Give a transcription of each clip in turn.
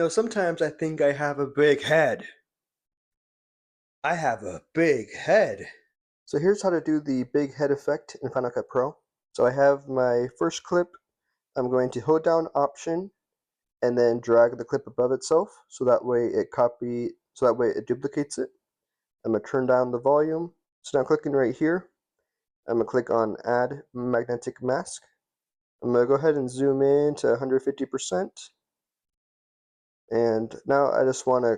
Sometimes I think I have a big head. I have a big head. So here's how to do the big head effect in Final Cut Pro. So I have my first clip. I'm going to hold down Option and then drag the clip above itself so that way it duplicates it. I'm going to turn down the volume. So now clicking right here, I'm going to click on Add Magnetic Mask. I'm going to go ahead and zoom in to 150%. And now I just want to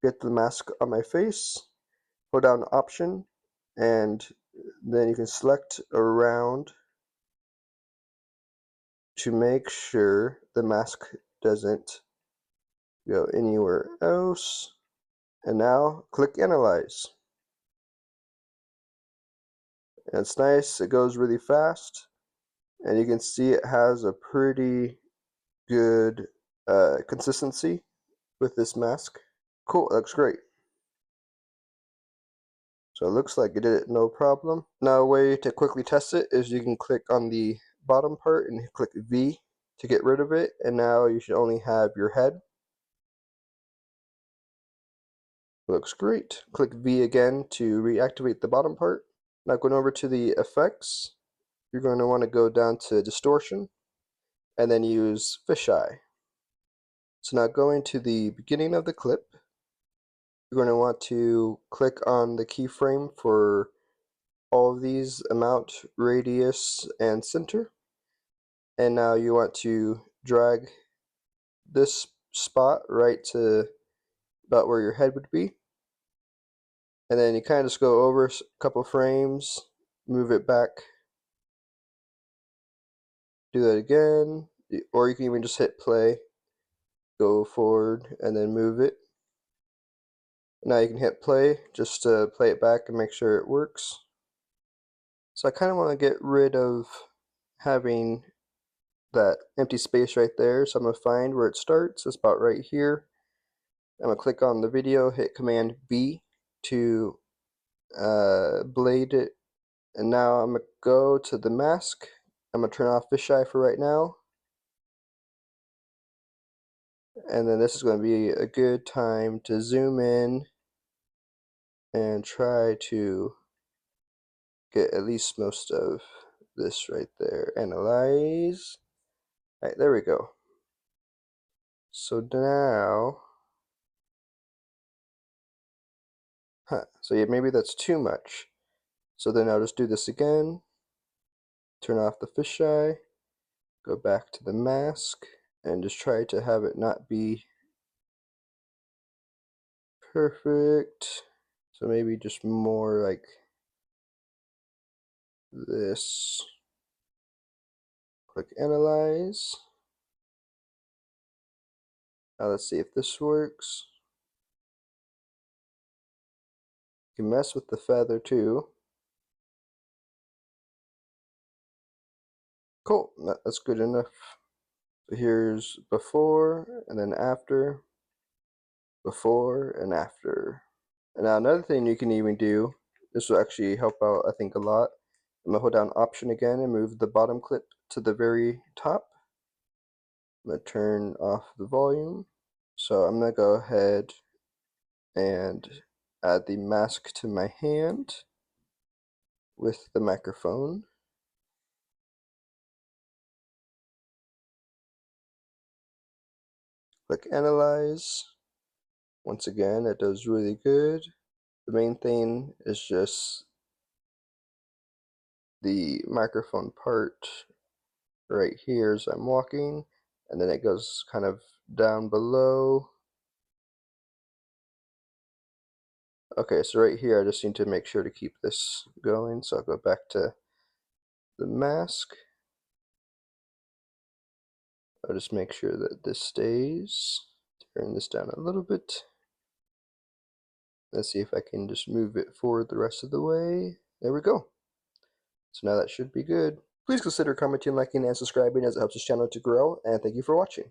get the mask on my face. Hold down Option, and then you can select around to make sure the mask doesn't go anywhere else. And now click Analyze. And it's nice, it goes really fast, and you can see it has a pretty good consistency with this mask. Cool, it looks great. So it looks like it did it no problem. Now a way to quickly test it is you can click on the bottom part and click V to get rid of it, and now you should only have your head. Looks great. Click V again to reactivate the bottom part. Now going over to the effects, you're going to want to go down to distortion and then use fisheye. So now going to the beginning of the clip, you're going to want to click on the keyframe for all of these: amount, radius, and center. And now you want to drag this spot right to about where your head would be. And then you kind of just go over a couple frames, move it back, do that again, or you can even just hit play, go forward, and then move it. Now you can hit play just to play it back and make sure it works. So I kind of want to get rid of having that empty space right there, so I'm going to find where it starts. It's about right here. I'm going to click on the video, hit Command B to blade it, and now I'm going to go to the mask. I'm going to turn off fisheye for right now, and then this is going to be a good time to zoom in and try to get at least most of this right there. Analyze. Alright, there we go. So now, so yeah, maybe that's too much. So then I'll just do this again, turn off the fisheye, go back to the mask, and just try to have it not be perfect. So maybe just more like this. Click Analyze. Now let's see if this works. You can mess with the feather too. Cool, that's good enough. So here's before and then after, before and after. And now another thing you can even do, this will actually help out I think a lot. I'm going to hold down Option again and move the bottom clip to the very top. I'm going to turn off the volume. So I'm going to go ahead and add the mask to my hand with the microphone. Click Analyze. Once again, it does really good. The main thing is just the microphone part right here as I'm walking, and then it goes kind of down below. Okay, so right here I just need to make sure to keep this going, so I'll go back to the mask. I'll just make sure that this stays. Turn this down a little bit. Let's see if I can just move it forward the rest of the way. There we go. So now that should be good. Please consider commenting, liking, and subscribing as it helps this channel to grow, and thank you for watching.